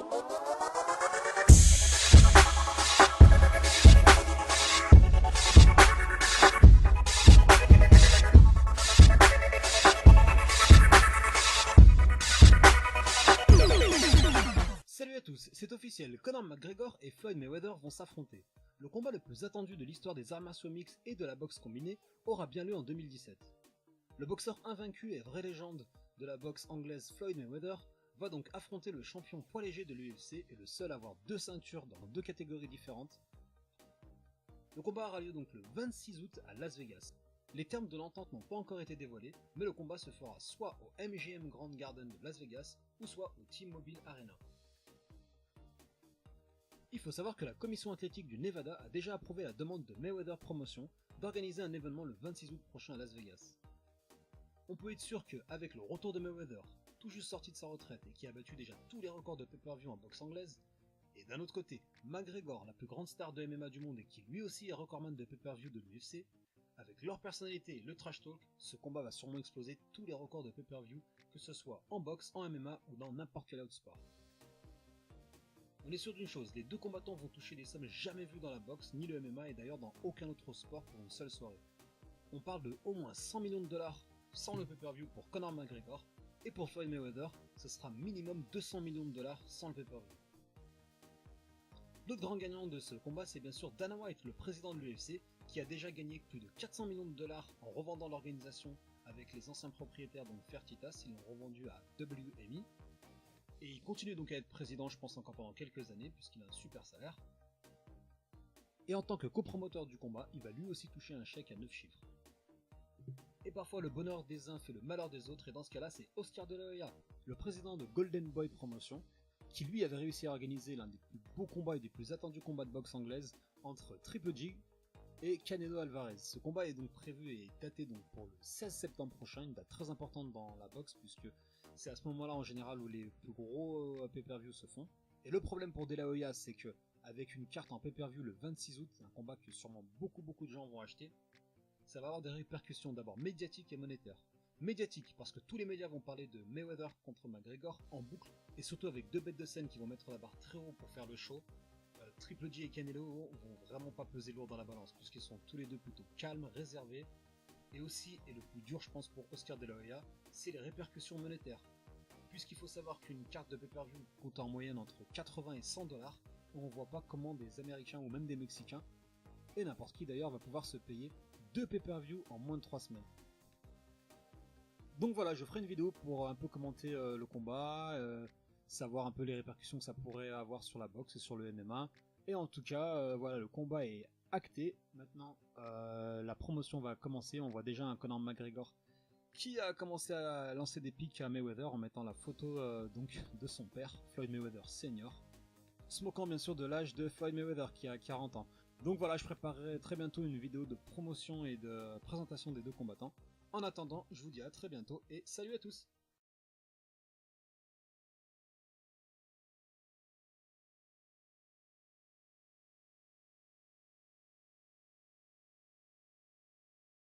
Salut à tous, c'est officiel, Conor McGregor et Floyd Mayweather vont s'affronter. Le combat le plus attendu de l'histoire des arts martiaux mixtes et de la boxe combinée aura bien lieu en 2017. Le boxeur invaincu et vraie légende de la boxe anglaise Floyd Mayweather va donc affronter le champion poids léger de l'UFC et le seul à avoir deux ceintures dans deux catégories différentes. Le combat aura lieu donc le 26 août à Las Vegas. Les termes de l'entente n'ont pas encore été dévoilés, mais le combat se fera soit au MGM Grand Garden de Las Vegas ou soit au T-Mobile Arena. Il faut savoir que la commission athlétique du Nevada a déjà approuvé la demande de Mayweather Promotion d'organiser un événement le 26 août prochain à Las Vegas. On peut être sûr qu'avec le retour de Mayweather, tout juste sorti de sa retraite et qui a battu déjà tous les records de pay-per-view en boxe anglaise, et d'un autre côté, McGregor, la plus grande star de MMA du monde et qui lui aussi est recordman de pay-per-view de l'UFC, avec leur personnalité et le trash talk, ce combat va sûrement exploser tous les records de pay-per-view, que ce soit en boxe, en MMA ou dans n'importe quel autre sport. On est sûr d'une chose, les deux combattants vont toucher des sommes jamais vues dans la boxe, ni le MMA et d'ailleurs dans aucun autre sport pour une seule soirée. On parle de au moins 100 millions de dollars sans le pay-per-view pour Conor McGregor, et pour Floyd Mayweather, ce sera minimum 200 millions de dollars sans le pay-per-view. L'autre grand gagnant de ce combat, c'est bien sûr Dana White, le président de l'UFC, qui a déjà gagné plus de 400 millions de dollars en revendant l'organisation avec les anciens propriétaires, donc Fertitas, ils l'ont revendu à WME. Et il continue donc à être président, je pense encore pendant quelques années, puisqu'il a un super salaire. Et en tant que copromoteur du combat, il va lui aussi toucher un chèque à 9 chiffres. Et parfois le bonheur des uns fait le malheur des autres, et dans ce cas-là, c'est Oscar De La Hoya, le président de Golden Boy Promotion, qui lui avait réussi à organiser l'un des plus beaux combats et des plus attendus combats de boxe anglaise entre Triple G et Canelo Alvarez. Ce combat est donc prévu et daté donc pour le 16 septembre prochain, une date très importante dans la boxe, puisque c'est à ce moment-là en général où les plus gros pay-per-view se font. Et le problème pour De La Hoya, c'est que avec une carte en pay-per-view le 26 août, un combat que sûrement beaucoup de gens vont acheter, ça va avoir des répercussions d'abord médiatiques et monétaires. Médiatiques parce que tous les médias vont parler de Mayweather contre McGregor en boucle, et surtout avec deux bêtes de scène qui vont mettre la barre très haut pour faire le show. Triple G et Canelo vont vraiment pas peser lourd dans la balance, puisqu'ils sont tous les deux plutôt calmes, réservés. Et aussi, et le plus dur je pense pour Oscar De La Hoya, c'est les répercussions monétaires. Puisqu'il faut savoir qu'une carte de pay-per-view coûte en moyenne entre 80 et 100 dollars, on voit pas comment des Américains ou même des Mexicains, et n'importe qui d'ailleurs, va pouvoir se payer deux pay-per-view en moins de 3 semaines. Donc voilà, je ferai une vidéo pour un peu commenter le combat, savoir un peu les répercussions que ça pourrait avoir sur la boxe et sur le MMA. Et en tout cas, voilà, le combat est acté. Maintenant, la promotion va commencer. On voit déjà un Conor McGregor qui a commencé à lancer des pics à Mayweather en mettant la photo donc de son père, Floyd Mayweather Senior, se moquant bien sûr de l'âge de Floyd Mayweather qui a 40 ans. Donc voilà, je préparerai très bientôt une vidéo de promotion et de présentation des deux combattants. En attendant, je vous dis à très bientôt et salut à tous!